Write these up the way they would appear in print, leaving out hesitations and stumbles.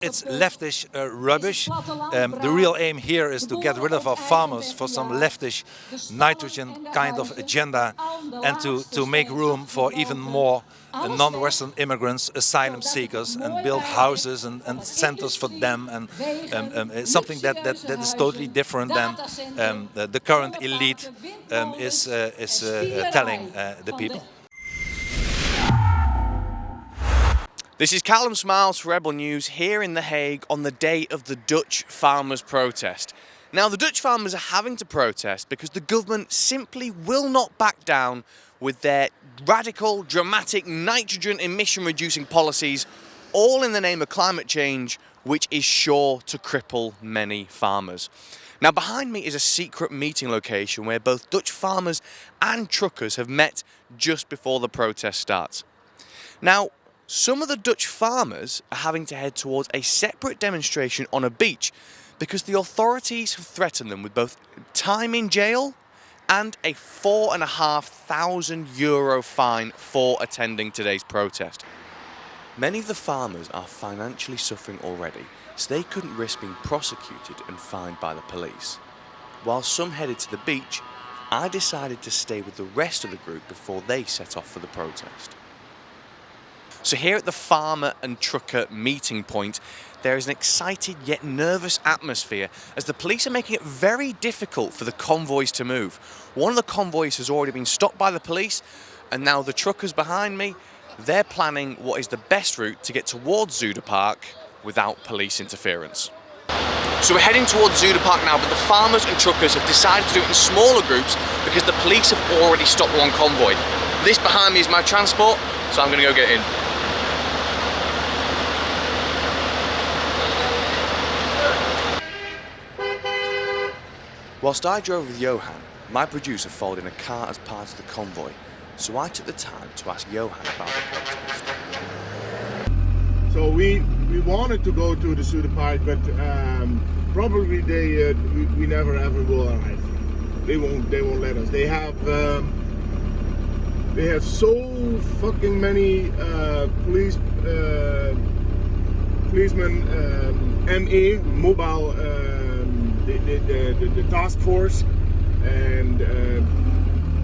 It's leftish rubbish. The real aim here is to get rid of our farmers for some leftish nitrogen kind of agenda and to make room for even more non-Western immigrants, asylum seekers, and build houses and centers for them, and something that is totally different than the current elite is telling the people. This is Callum Smiles for Rebel News here in The Hague on the day of the Dutch farmers' protest. Now, the Dutch farmers are having to protest because the government simply will not back down with their radical, dramatic nitrogen emission reducing policies, all in the name of climate change, which is sure to cripple many farmers. Now, behind me is a secret meeting location where both Dutch farmers and truckers have met just before the protest starts. Now, some of the Dutch farmers are having to head towards a separate demonstration on a beach because the authorities have threatened them with both time in jail and a €4,500 fine for attending today's protest. Many of the farmers are financially suffering already, so they couldn't risk being prosecuted and fined by the police. While some headed to the beach, I decided to stay with the rest of the group before they set off for the protest. So here at the farmer and trucker meeting point, there is an excited yet nervous atmosphere as the police are making it very difficult for the convoys to move. One of the convoys has already been stopped by the police, and now the truckers behind me, they're planning what is the best route to get towards Zuiderpark without police interference. So we're heading towards Zuiderpark now, but the farmers and truckers have decided to do it in smaller groups because the police have already stopped one convoy. This behind me is my transport, so I'm going to go get in. Whilst I drove with Johan, my producer followed in a car as part of the convoy, so I took the time to ask Johan about the protest. So we wanted to go to the Zuiderpark, but probably we never ever will arrive. They won't let us. They have so fucking many policemen, ME, mobile. The task force, and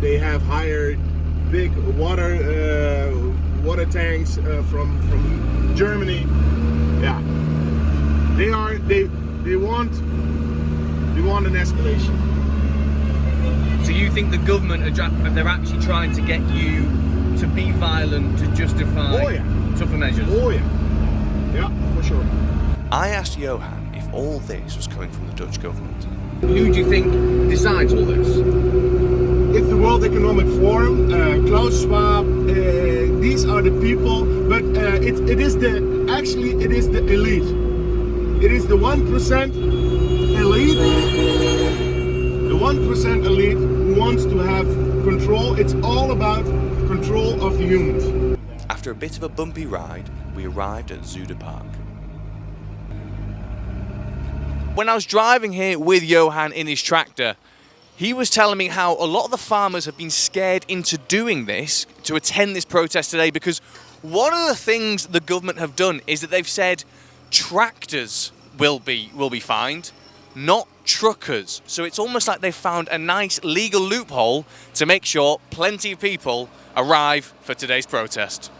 they have hired big water tanks from Germany. Yeah, they want an escalation. So you think the government they're actually trying to get you to be violent to justify tougher measures? Oh yeah, yeah, for sure. I asked Johan if all this was coming from the Dutch government. Who do you think decides all this? It's the World Economic Forum, Klaus Schwab, these are the people, but it is the elite. It is the 1% elite, the 1% elite who wants to have control. It's all about control of the humans. After a bit of a bumpy ride, we arrived at Zuiderpark. When I was driving here with Johan in his tractor, he was telling me how a lot of the farmers have been scared into doing this, to attend this protest today, because one of the things the government have done is that they've said tractors will be fined, not truckers. So it's almost like they've found a nice legal loophole to make sure plenty of people arrive for today's protest.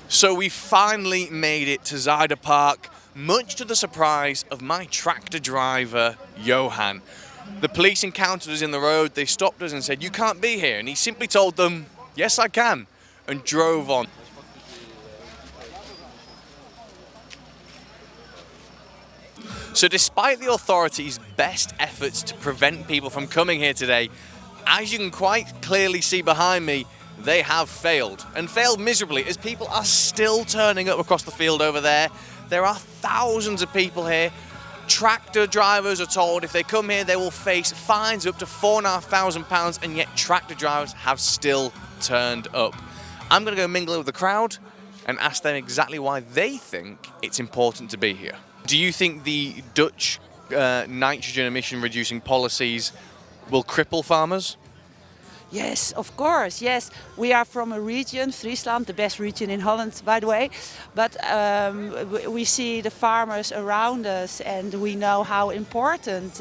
So we finally made it to Zuiderpark, much to the surprise of my tractor driver, Johan. The police encountered us in the road, they stopped us and said, "You can't be here," and he simply told them, "Yes, I can," and drove on. So despite the authorities' best efforts to prevent people from coming here today, as you can quite clearly see behind me, they have failed, and failed miserably, as people are still turning up across the field over there. There are thousands of people here. Tractor drivers are told if they come here they will face fines of up to £4,500, and yet tractor drivers have still turned up. I'm going to go mingle with the crowd and ask them exactly why they think it's important to be here. Do you think the Dutch nitrogen emission reducing policies will cripple farmers? Yes, of course. Yes, we are from a region, Friesland, the best region in Holland, by the way. But we see the farmers around us, and we know how important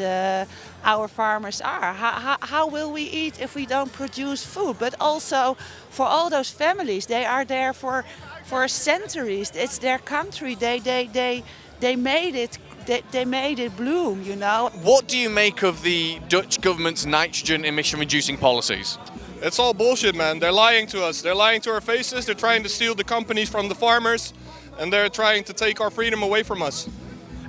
our farmers are. How will we eat if we don't produce food? But also for all those families, they are there for centuries. It's their country. They made it. They made it bloom, you know. What do you make of the Dutch government's nitrogen emission reducing policies? It's all bullshit, man. They're lying to us. They're lying to our faces. They're trying to steal the companies from the farmers, and they're trying to take our freedom away from us.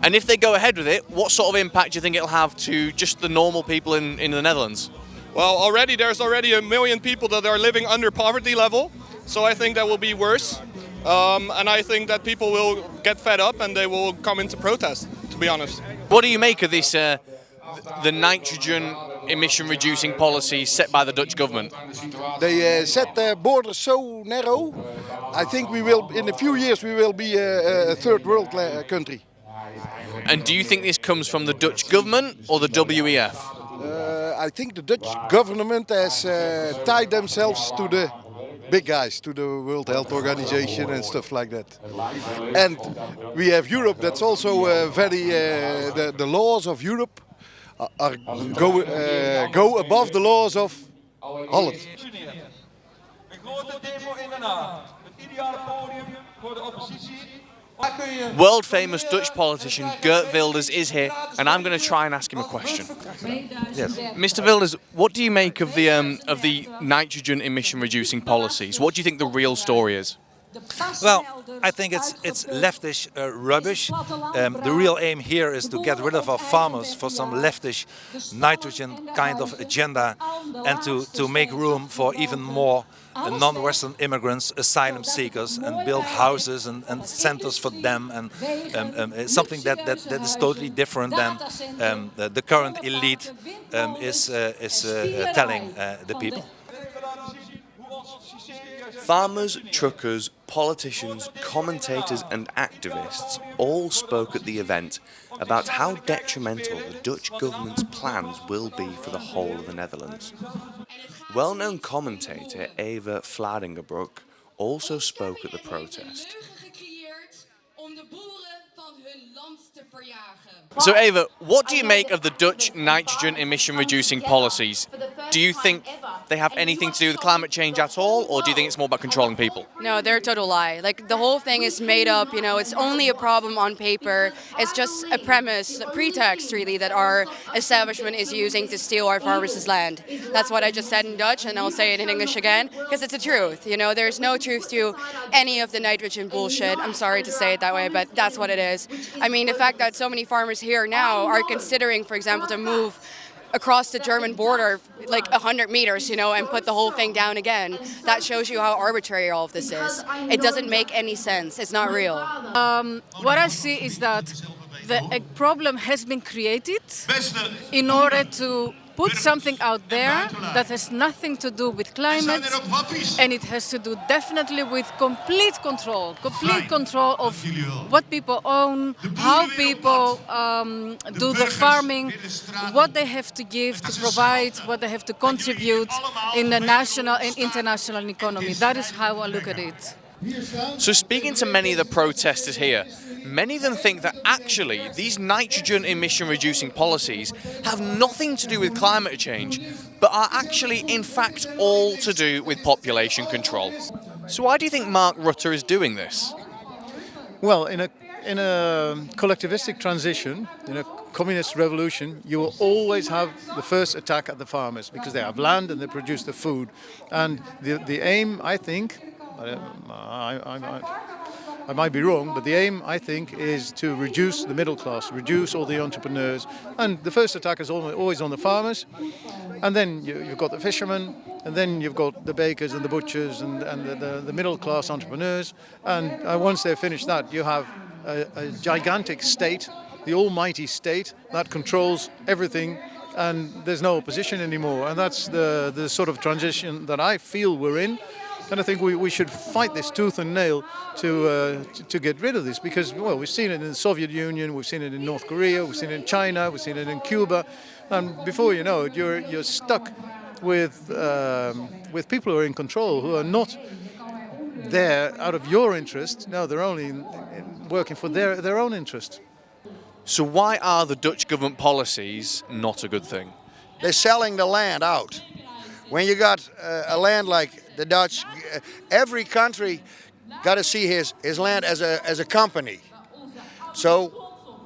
And if they go ahead with it, what sort of impact do you think it'll have to just the normal people in the Netherlands? Well, there's already 1 million people that are living under poverty level, so I think that will be worse. And I think that people will get fed up and they will come into protest, to be honest. What do you make of this, the nitrogen emission reducing policy set by the Dutch government? They set their borders so narrow. I think we will, in a few years, we will be a third world country. And do you think this comes from the Dutch government or the WEF? I think the Dutch government has tied themselves to the big guys, to the World Health Organization and stuff like that. And we have Europe that's also very, the laws of Europe go above the laws of Holland. World famous Dutch politician Geert Wilders is here, and I'm going to try and ask him a question. Yes. Mr. Wilders, what do you make of the nitrogen emission reducing policies? What do you think the real story is? Well, I think it's leftish rubbish. The real aim here is to get rid of our farmers for some leftish nitrogen kind of agenda, and to make room for even more non-Western immigrants, asylum seekers, and build houses and centers for them, and something that is totally different than the current elite is telling the people. Farmers, truckers, politicians, commentators and activists all spoke at the event about how detrimental the Dutch government's plans will be for the whole of the Netherlands. Well-known commentator Eva Vladingerbroek also spoke at the protest. So Eva, what do you make of the Dutch nitrogen emission reducing policies? Do you think they have anything to do with climate change at all, or do you think it's more about controlling people? No, they're a total lie. Like, the whole thing is made up, you know, it's only a problem on paper. It's just a premise, a pretext really, that our establishment is using to steal our farmers' land. That's what I just said in Dutch, and I'll say it in English again, because it's the truth. You know, there's no truth to any of the nitrogen bullshit. I'm sorry to say it that way, but that's what it is. I mean, the fact that so many farmers here now are considering, for example, to move across the German border like 100 meters, you know, and put the whole thing down again. That shows you how arbitrary all of this is. It doesn't make any sense. It's not real. What I see is that a problem has been created in order to put something out there that has nothing to do with climate, and it has to do definitely with complete control of what people own, how people do the farming, what they have to give, to provide, what they have to contribute in the national and international economy. That is how I look at it. So speaking to many of the protesters here, many of them think that actually these nitrogen emission reducing policies have nothing to do with climate change, but are actually in fact all to do with population control. So why do you think Mark Rutte is doing this? Well, in a collectivistic transition, in a communist revolution, you will always have the first attack at the farmers because they have land and they produce the food. And the aim, I think, I might be wrong, but the aim, I think, is to reduce the middle class, reduce all the entrepreneurs. And the first attack is always on the farmers. And then you've got the fishermen, and then you've got the bakers and the butchers and the middle class entrepreneurs. And once they've finished that, you have a gigantic state, the almighty state, that controls everything. And there's no opposition anymore. And that's the sort of transition that I feel we're in. And I think we should fight this tooth and nail to get rid of this, because, well, we've seen it in the Soviet Union, we've seen it in North Korea, we've seen it in China, we've seen it in Cuba, and before you know it, you're stuck with people who are in control, who are not there out of your interest. No, they're only working for their own interest. So why are the Dutch government policies not a good thing? They're selling the land out. When you got a land like the Dutch, every country got to see his land as a company. So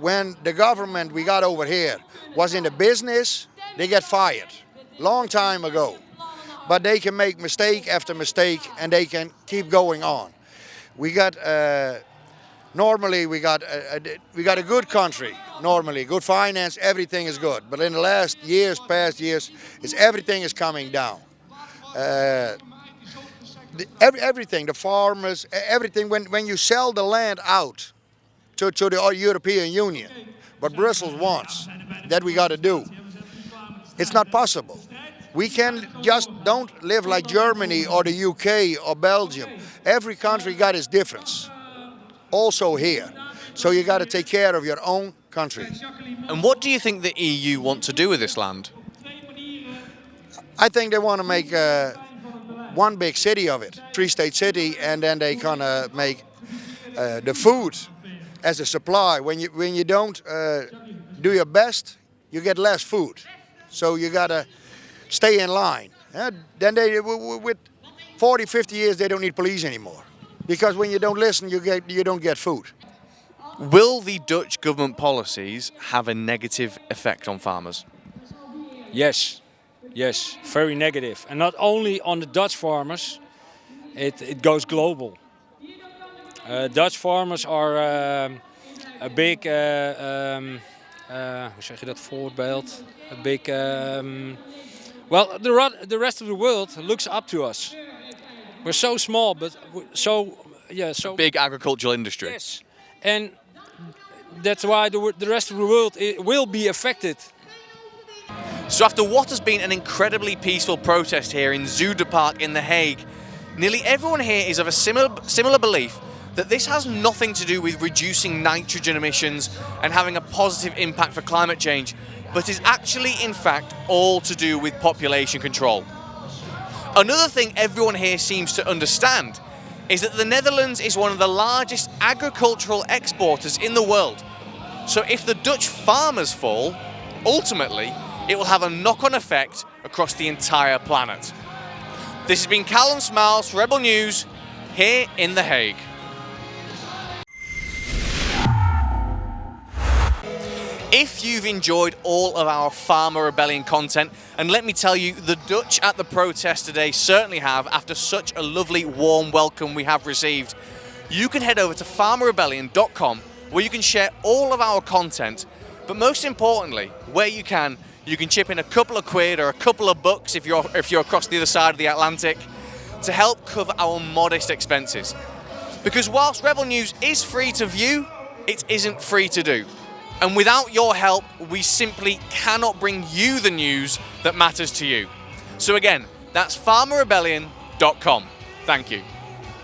when the government we got over here was in the business, they get fired long time ago. But they can make mistake after mistake and they can keep going on. We got normally we got a good country. Normally good finance, everything is good. But in the last years, past years, everything is coming down. Everything, the farmers, everything. When you sell the land out to the European Union, what Brussels wants, that we got to do. It's not possible. We can just don't live like Germany or the UK or Belgium. Every country got its difference. Also here. So you got to take care of your own country. And what do you think the EU want to do with this land? I think they want to make one big city of it, three-state city, and then they gonna make the food as a supply. When you don't do your best, you get less food. So you gotta stay in line. Then they, with 40, 50 years, they don't need police anymore. Because when you don't listen, you don't get food. Will the Dutch government policies have a negative effect on farmers? Yes, yes, very negative. And not only on the Dutch farmers, it goes global. Dutch farmers are a big, hoe zeg je dat voorbeeld? A big, well, the rest of the world looks up to us. We're so small, but so big agricultural industry. Yes, and that's why the rest of the world will be affected. So after what has been an incredibly peaceful protest here in Zuiderpark in The Hague, nearly everyone here is of a similar belief that this has nothing to do with reducing nitrogen emissions and having a positive impact for climate change, but is actually in fact all to do with population control. Another thing everyone here seems to understand is that the Netherlands is one of the largest agricultural exporters in the world. So if the Dutch farmers fall, ultimately it will have a knock-on effect across the entire planet. This has been Callum Smiles for Rebel News here in The Hague. If you've enjoyed all of our Farmer Rebellion content, and let me tell you, the Dutch at the protest today certainly have, after such a lovely warm welcome we have received, you can head over to farmerrebellion.com where you can share all of our content, but most importantly, where you can chip in a couple of quid or a couple of bucks if you're across the other side of the Atlantic to help cover our modest expenses. Because whilst Rebel News is free to view, it isn't free to do. And without your help, we simply cannot bring you the news that matters to you. So again, that's farmerrebellion.com. Thank you.